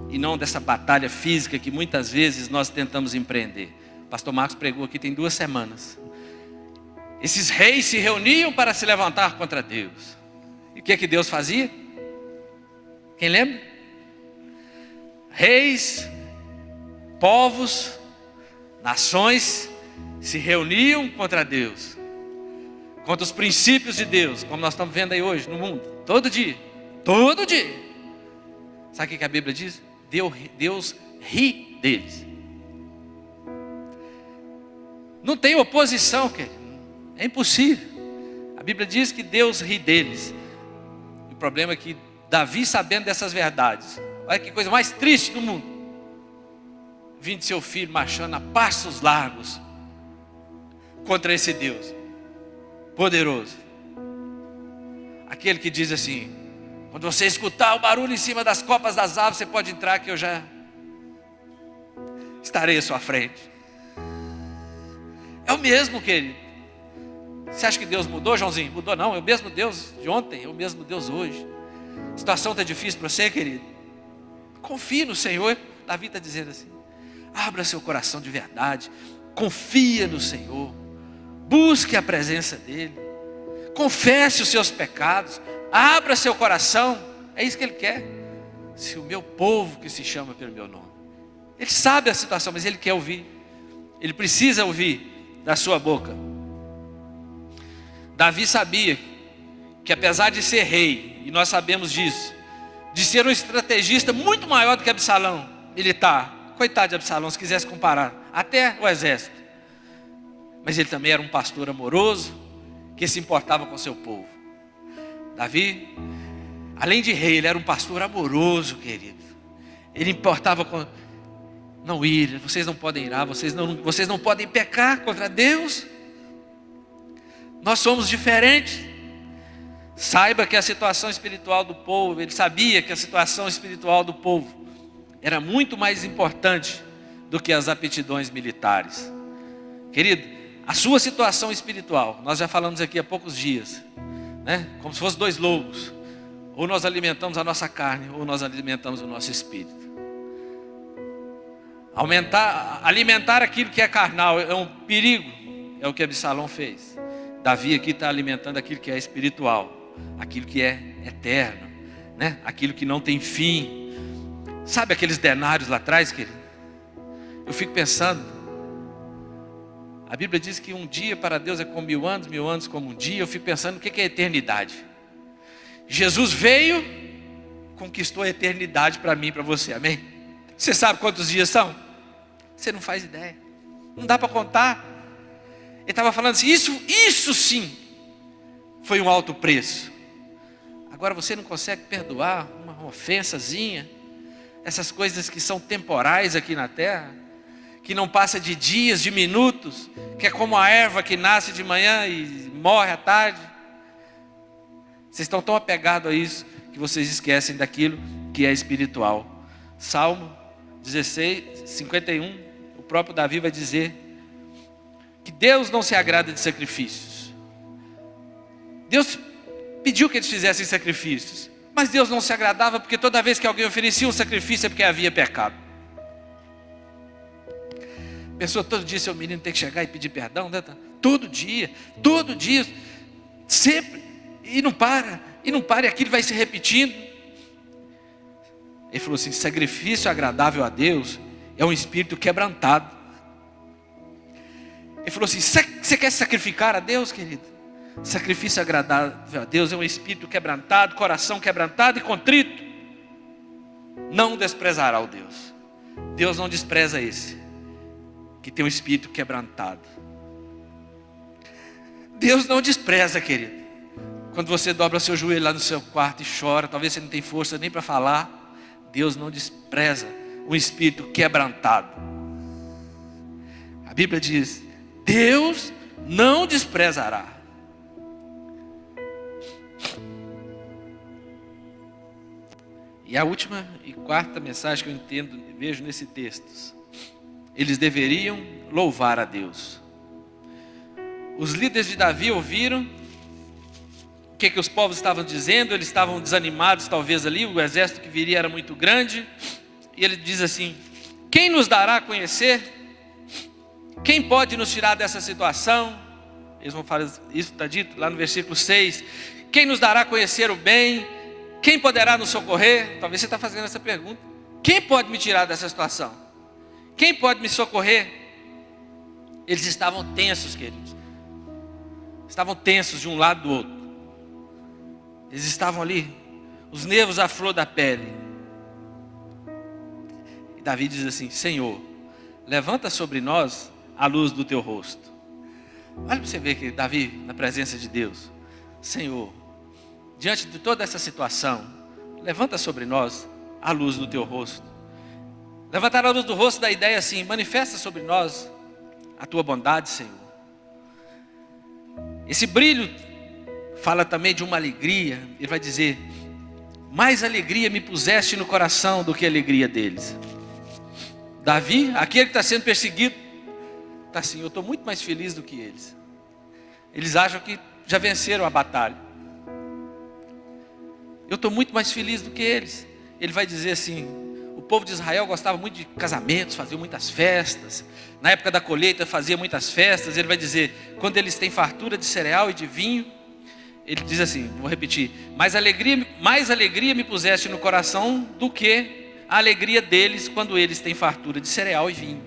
e não dessa batalha física que muitas vezes nós tentamos empreender. O pastor Marcos pregou aqui tem 2 semanas. Esses reis se reuniam para se levantar contra Deus. E o que é que Deus fazia? Quem lembra? Reis, povos, nações se reuniam contra Deus, contra os princípios de Deus, como nós estamos vendo aí hoje no mundo, todo dia. Sabe o que a Bíblia diz? Deus ri deles. Não tem oposição, querido. É impossível. A Bíblia diz que Deus ri deles. O problema é que Davi, sabendo dessas verdades, olha que coisa mais triste do mundo, vindo seu filho marchando a passos largos contra esse Deus poderoso, aquele que diz assim: quando você escutar o barulho em cima das copas das árvores, você pode entrar que eu já estarei à sua frente. É o mesmo, querido. Você acha que Deus mudou, Joãozinho? Mudou não, é o mesmo Deus de ontem, é o mesmo Deus hoje. A situação está difícil para você, querido? Confie no Senhor. Davi está dizendo assim: abra seu coração de verdade, confia no Senhor, busque a presença dEle, confesse os seus pecados, abra seu coração. É isso que Ele quer. Se o meu povo que se chama pelo meu nome. Ele sabe a situação, mas Ele quer ouvir. Ele precisa ouvir da sua boca. Davi sabia que apesar de ser rei, e nós sabemos disso, de ser um estrategista muito maior do que Absalão, militar, coitado de Absalão, se quisesse comparar, até o exército, mas ele também era um pastor amoroso, que se importava com seu povo. Davi, além de rei, ele era um pastor amoroso, querido. Ele importava com: não ir, vocês não podem ir, vocês não podem pecar contra Deus. Nós somos diferentes. Saiba que a situação espiritual do povo, ele sabia que a situação espiritual do povo era muito mais importante do que as aptidões militares. Querido, a sua situação espiritual, nós já falamos aqui há poucos dias, né? Como se fossem 2 lobos. Ou nós alimentamos a nossa carne, ou nós alimentamos o nosso espírito. Alimentar aquilo que é carnal é um perigo, é o que Absalão fez. Davi aqui está alimentando aquilo que é espiritual, aquilo que é eterno, né? Aquilo que não tem fim. Sabe aqueles denários lá atrás, querido? Eu fico pensando, a Bíblia diz que um dia para Deus é como 1000 anos, 1000 anos como um dia. Eu fico pensando, o que é eternidade? Jesus veio, conquistou a eternidade para mim e para você, amém? Você sabe quantos dias são? Você não faz ideia, não dá para contar. Ele estava falando assim, isso sim foi um alto preço. Agora você não consegue perdoar uma ofensazinha, essas coisas que são temporais aqui na terra, que não passa de dias, de minutos, que é como a erva que nasce de manhã e morre à tarde. Vocês estão tão apegados a isso que vocês esquecem daquilo que é espiritual. Salmo 16, 51, o próprio Davi vai dizer que Deus não se agrada de sacrifícios. Deus pediu que eles fizessem sacrifícios, mas Deus não se agradava porque toda vez que alguém oferecia um sacrifício é porque havia pecado. Pensou, todo dia seu menino tem que chegar e pedir perdão, né? Todo dia, sempre, e não para, e aquilo vai se repetindo. Ele falou assim, sacrifício agradável a Deus é um espírito quebrantado. Ele falou assim, você quer sacrificar a Deus, querido? Sacrifício agradável a Deus é um espírito quebrantado, coração quebrantado e contrito. Não desprezará o Deus. Deus não despreza esse que tem um espírito quebrantado. Deus não despreza, querido. Quando você dobra seu joelho lá no seu quarto e chora, talvez você não tenha força nem para falar, Deus não despreza um espírito quebrantado. A Bíblia diz, Deus não desprezará. E a última e quarta mensagem que eu entendo, vejo nesse texto: eles deveriam louvar a Deus. Os líderes de Davi ouviram, o que os povos estavam dizendo. Eles estavam desanimados talvez ali, o exército que viria era muito grande. E ele diz assim: quem nos dará a conhecer? Quem pode nos tirar dessa situação? Eles vão falar, isso está dito lá no versículo 6. Quem nos dará a conhecer o bem? Quem poderá nos socorrer? Talvez você está fazendo essa pergunta. Quem pode me tirar dessa situação? Quem pode me socorrer? Eles estavam tensos, queridos. Estavam tensos de um lado do outro. Eles estavam ali, os nervos à flor da pele. E Davi diz assim: Senhor, levanta sobre nós a luz do teu rosto. Olha para você ver que Davi, na presença de Deus: Senhor, diante de toda essa situação, levanta sobre nós a luz do teu rosto. Levantar a luz do rosto da ideia assim: manifesta sobre nós a tua bondade, Senhor. Esse brilho fala também de uma alegria. Ele vai dizer: mais alegria me puseste no coração do que a alegria deles. Davi, aquele que está sendo perseguido, está assim: eu estou muito mais feliz do que eles. Eles acham que já venceram a batalha. Eu estou muito mais feliz do que eles. Ele vai dizer assim: o povo de Israel gostava muito de casamentos, fazia muitas festas. Na época da colheita fazia muitas festas. Ele vai dizer: quando eles têm fartura de cereal e de vinho, ele diz assim, vou repetir: mais alegria me puseste no coração do que a alegria deles quando eles têm fartura de cereal e vinho.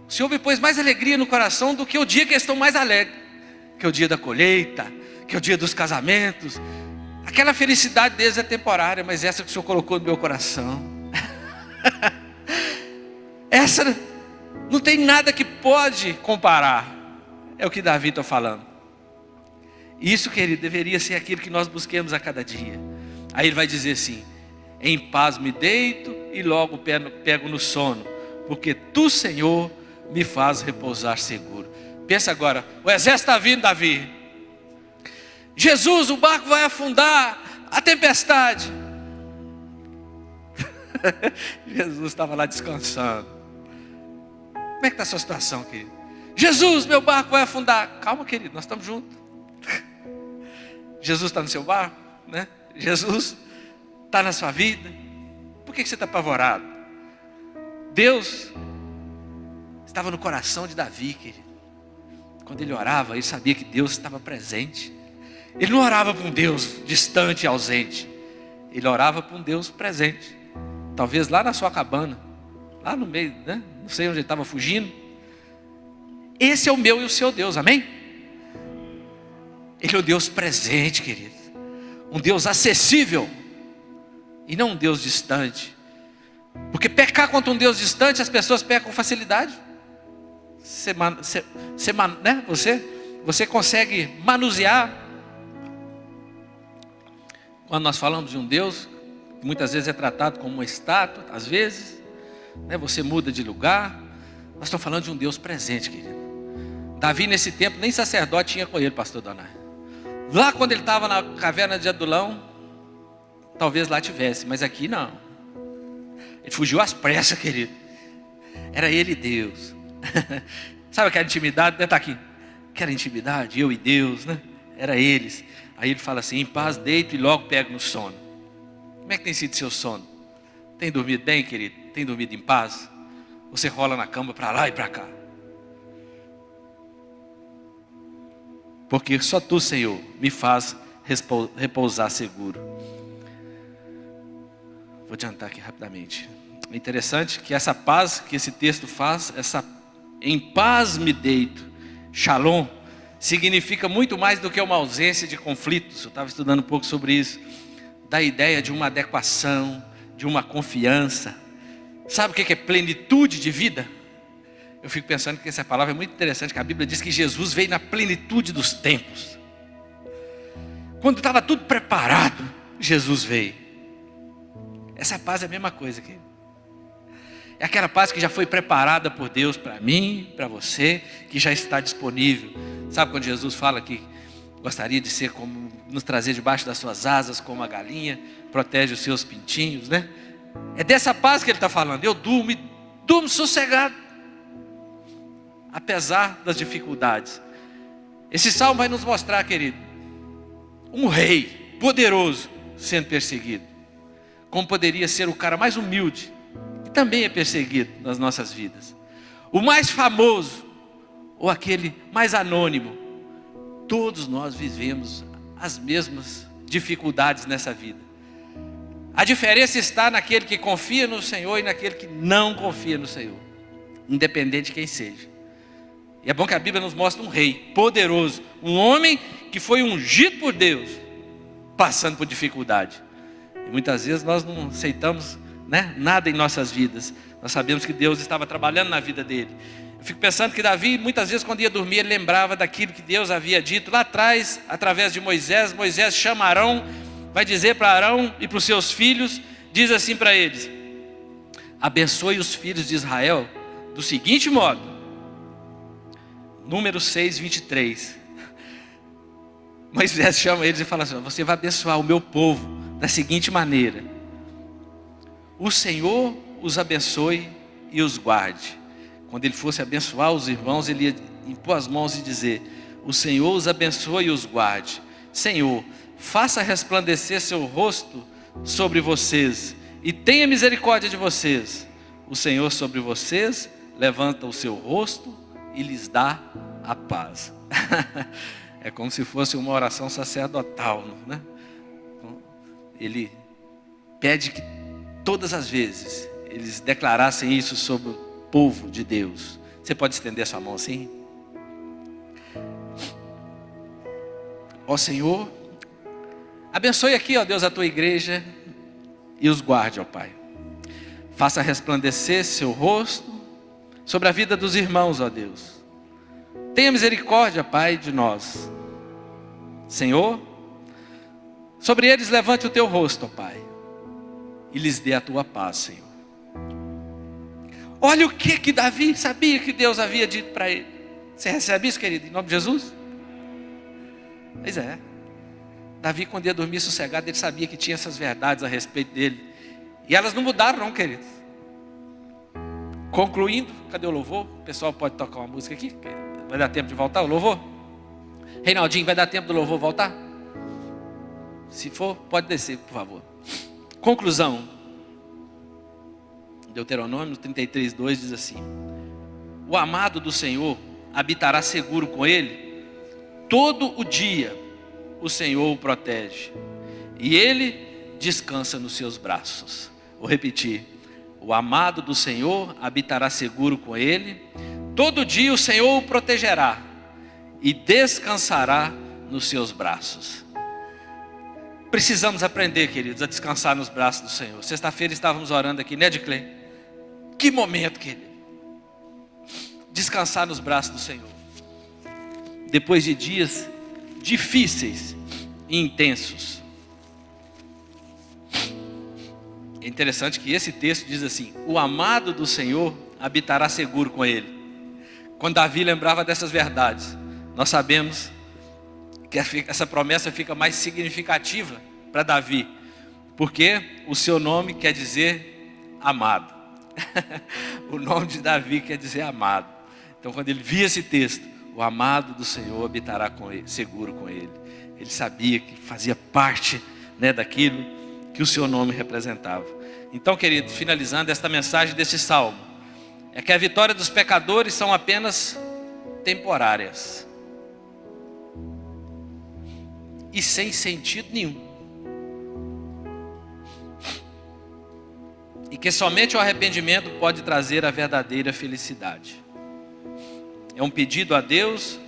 O Senhor me pôs mais alegria no coração do que o dia que eles estão mais alegres, que é o dia da colheita, que é o dia dos casamentos. Aquela felicidade deles é temporária, mas essa que o Senhor colocou no meu coração, essa não tem nada que pode comparar. É o que Davi está falando. Isso, querido, deveria ser aquilo que nós busquemos a cada dia. Aí ele vai dizer assim: em paz me deito e logo pego no sono, porque tu, Senhor, me faz repousar seguro. Pensa agora, o exército está vindo, Davi. Jesus, o barco vai afundar, a tempestade. Jesus estava lá descansando. Como é que está a sua situação, querido? Jesus, meu barco vai afundar. Calma, querido, nós estamos juntos. Jesus está no seu barco, né? Jesus está na sua vida. Por que você está apavorado? Deus estava no coração de Davi, querido. Quando ele orava, ele sabia que Deus estava presente. Ele não orava para um Deus distante e ausente. Ele orava para um Deus presente. Talvez lá na sua cabana, lá no meio, né? Não sei onde ele estava fugindo. Esse é o meu e o seu Deus, amém? Ele é o Deus presente, querido. Um Deus acessível e não um Deus distante. Porque pecar contra um Deus distante, as pessoas pecam com facilidade. Você consegue manusear. Quando nós falamos de um Deus que muitas vezes é tratado como uma estátua, às vezes, né, você muda de lugar. Nós estamos falando de um Deus presente, querido. Davi nesse tempo nem sacerdote tinha com ele, pastor Donai. Lá quando ele estava na caverna de Adulão, talvez lá tivesse, mas aqui não. Ele fugiu às pressas, querido. Era ele e Deus. Sabe aquela intimidade? Está aqui. Aquela intimidade, eu e Deus, né? Era eles. Aí ele fala assim: em paz deito e logo pego no sono. Como é que tem sido seu sono? Tem dormido bem, querido? Tem dormido em paz? Você rola na cama para lá e para cá? Porque só tu, Senhor, me faz repousar seguro. Vou adiantar aqui rapidamente. É interessante que essa paz que esse texto faz, essa em paz me deito, shalom, significa muito mais do que uma ausência de conflitos. Eu estava estudando um pouco sobre isso. Da ideia de uma adequação, de uma confiança. Sabe o que é plenitude de vida? Eu fico pensando que essa palavra é muito interessante, que a Bíblia diz que Jesus veio na plenitude dos tempos. Quando estava tudo preparado, Jesus veio. Essa paz é a mesma coisa aqui. É aquela paz que já foi preparada por Deus para mim, para você, que já está disponível. Sabe quando Jesus fala que gostaria de ser como, nos trazer debaixo das suas asas como a galinha, protege os seus pintinhos, né? É dessa paz que ele está falando. Eu durmo sossegado, apesar das dificuldades. Esse salmo vai nos mostrar, querido, um rei poderoso sendo perseguido, como poderia ser o cara mais humilde, que também é perseguido nas nossas vidas, o mais famoso, ou aquele mais anônimo. Todos nós vivemos as mesmas dificuldades nessa vida. A diferença está naquele que confia no Senhor e naquele que não confia no Senhor, independente de quem seja. E é bom que a Bíblia nos mostra um rei poderoso, um homem que foi ungido por Deus, passando por dificuldade. E muitas vezes nós não aceitamos, nada em nossas vidas. Nós sabemos que Deus estava trabalhando na vida dele. Eu fico pensando que Davi, muitas vezes quando ia dormir, ele lembrava daquilo que Deus havia dito lá atrás, através de Moisés. Moisés chama Arão, vai dizer para Arão e para os seus filhos, diz assim para eles: abençoe os filhos de Israel do seguinte modo. Número 6, 23. Moisés chama eles e fala assim: você vai abençoar o meu povo da seguinte maneira: o Senhor os abençoe e os guarde. Quando ele fosse abençoar os irmãos, ele ia impor as mãos e dizer: o Senhor os abençoe e os guarde. Senhor, faça resplandecer seu rosto sobre vocês e tenha misericórdia de vocês. O Senhor sobre vocês levanta o seu rosto e lhes dá a paz. É como se fosse uma oração sacerdotal, né? Ele pede que todas as vezes eles declarassem isso sobre o povo de Deus. Você pode estender a sua mão assim? Ó Senhor, abençoe aqui, ó Deus, a tua igreja e os guarde, ó Pai. Faça resplandecer seu rosto sobre a vida dos irmãos, ó Deus. Tenha misericórdia, Pai, de nós. Senhor, sobre eles levante o teu rosto, ó Pai, e lhes dê a tua paz, Senhor. Olha o que Davi sabia que Deus havia dito para ele. Você recebe isso, querido, em nome de Jesus? Pois é. Davi, quando ia dormir sossegado, ele sabia que tinha essas verdades a respeito dele. E elas não mudaram não, queridos. Concluindo, cadê o louvor? O pessoal pode tocar uma música aqui? Vai dar tempo de voltar o louvor? Reinaldinho, vai dar tempo do louvor voltar? Se for, pode descer, por favor. Conclusão. Deuteronômio 33:2 diz assim: o amado do Senhor habitará seguro com ele. Todo o dia o Senhor o protege e ele descansa nos seus braços. Vou repetir: o amado do Senhor habitará seguro com ele. Todo dia o Senhor o protegerá e descansará nos seus braços. Precisamos aprender, queridos, a descansar nos braços do Senhor. Sexta-feira estávamos orando aqui, né, Edclei? Que momento, querido. Descansar nos braços do Senhor. Depois de dias difíceis e intensos. É interessante que esse texto diz assim: o amado do Senhor habitará seguro com ele. Quando Davi lembrava dessas verdades, nós sabemos que essa promessa fica mais significativa para Davi, porque o seu nome quer dizer amado. O nome de Davi quer dizer amado. Então, quando ele via esse texto, o amado do Senhor habitará com ele, seguro com ele. Ele sabia que fazia parte, daquilo que o seu nome representava. Então, querido, finalizando esta mensagem desse salmo, é que a vitória dos pecadores são apenas temporárias e sem sentido nenhum. E que somente o arrependimento pode trazer a verdadeira felicidade. É um pedido a Deus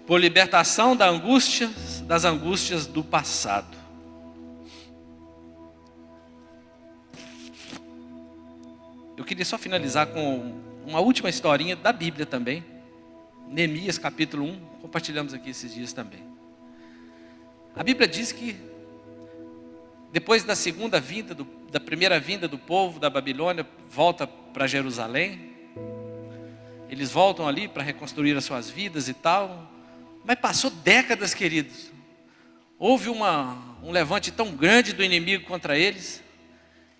por libertação das angústias do passado. Eu queria só finalizar com uma última historinha da Bíblia também. Neemias capítulo 1, compartilhamos aqui esses dias também. A Bíblia diz que depois da segunda vinda, da primeira vinda do povo da Babilônia, volta para Jerusalém. Eles voltam ali para reconstruir as suas vidas e tal. Mas passou décadas, queridos. Houve um levante tão grande do inimigo contra eles,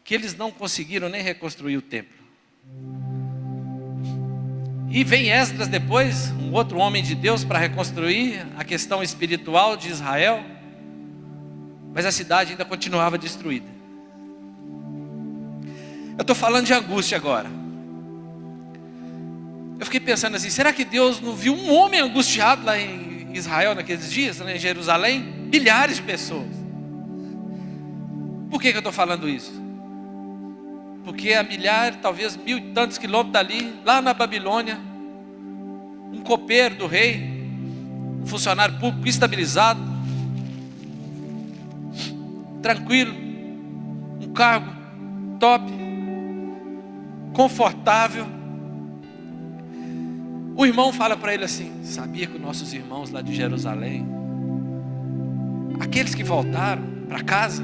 que eles não conseguiram nem reconstruir o templo. E vem Esdras depois, um outro homem de Deus, para reconstruir a questão espiritual de Israel. mas a cidade ainda continuava destruída. Eu estou falando de angústia agora. Eu fiquei pensando assim, será que Deus não viu um homem angustiado lá em Israel naqueles dias, lá em Jerusalém? Milhares de pessoas. Por que eu estou falando isso? Porque a talvez 1.000 e tantos quilômetros dali, lá na Babilônia, um copeiro do rei, um funcionário público estabilizado, tranquilo, um cargo top, confortável. O irmão fala para ele assim: sabia que os nossos irmãos lá de Jerusalém, aqueles que voltaram para casa,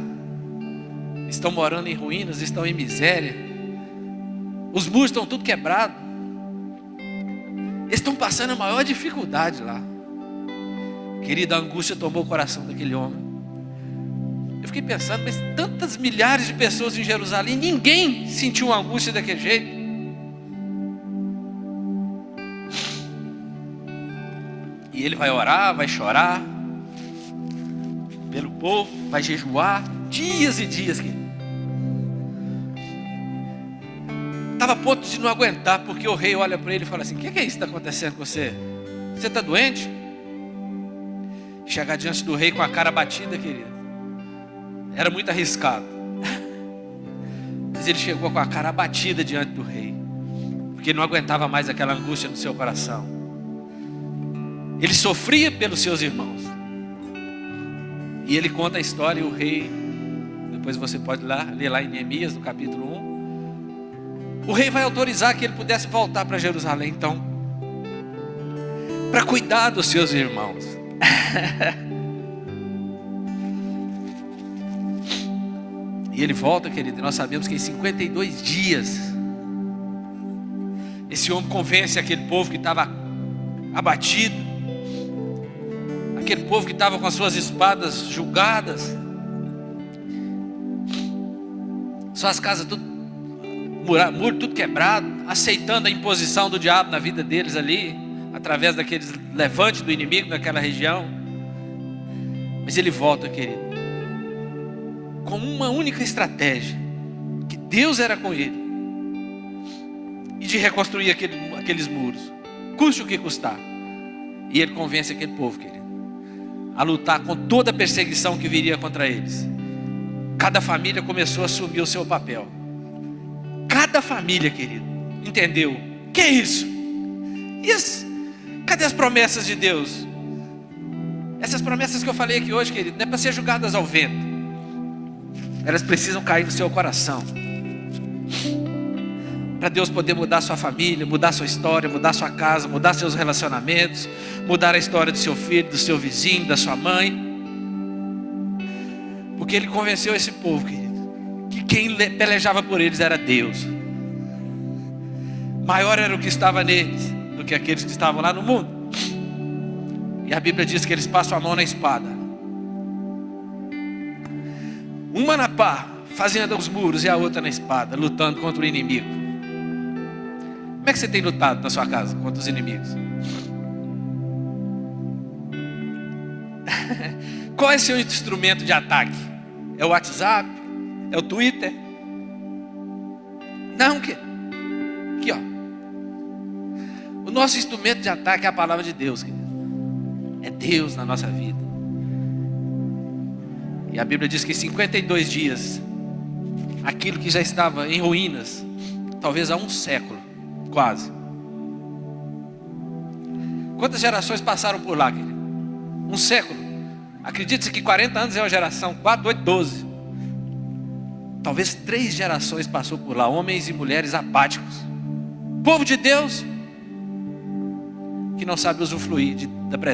estão morando em ruínas, estão em miséria, os muros estão tudo quebrados, eles estão passando a maior dificuldade lá. Querida, a angústia tomou o coração daquele homem. Eu fiquei pensando, mas tantas milhares de pessoas em Jerusalém, ninguém sentiu uma angústia daquele jeito. E ele vai orar, vai chorar pelo povo, vai jejuar dias e dias. Estava a ponto de não aguentar, porque o rei olha para ele e fala assim: o que é isso que está acontecendo com você? Você está doente? Chegar diante do rei com a cara batida, querido, era muito arriscado. Mas ele chegou com a cara abatida diante do rei, porque ele não aguentava mais aquela angústia no seu coração. Ele sofria pelos seus irmãos. E ele conta a história, e o rei, depois você pode ler lá em Neemias, no capítulo 1. O rei vai autorizar que ele pudesse voltar para Jerusalém, então, para cuidar dos seus irmãos. E ele volta, querido, e nós sabemos que em 52 dias, esse homem convence aquele povo que estava abatido, aquele povo que estava com as suas espadas julgadas, suas casas tudo muro tudo quebrado, aceitando a imposição do diabo na vida deles ali, através daqueles levantes do inimigo naquela região. Mas ele volta, querido, com uma única estratégia: que Deus era com ele, e de reconstruir aqueles muros, custe o que custar. E ele convence aquele povo, querido, a lutar com toda a perseguição que viria contra eles. Cada família começou a assumir o seu papel. Cada família, querido, entendeu: que é isso? Cadê as promessas de Deus? Essas promessas que eu falei aqui hoje, querido, não é para ser jogadas ao vento. Elas precisam cair no seu coração, para Deus poder mudar sua família, mudar sua história, mudar sua casa, mudar seus relacionamentos, mudar a história do seu filho, do seu vizinho, da sua mãe. Porque ele convenceu esse povo, querido, que quem pelejava por eles era Deus. Maior era o que estava neles do que aqueles que estavam lá no mundo. E a Bíblia diz que eles passam a mão na espada, uma na pá, fazendo os muros, e a outra na espada, lutando contra o inimigo. Como é que você tem lutado na sua casa contra os inimigos? Qual é seu instrumento de ataque? É o WhatsApp? É o Twitter? Não, aqui ó. O nosso instrumento de ataque é a palavra de Deus, querido. É Deus na nossa vida. E a Bíblia diz que em 52 dias, aquilo que já estava em ruínas, talvez há um século, quase. Quantas gerações passaram por lá, querido? Um século. Acredite-se que 40 anos é uma geração, 4, 8, 12. Talvez 3 gerações passou por lá, homens e mulheres apáticos. Povo de Deus, que não sabe usufruir da presença.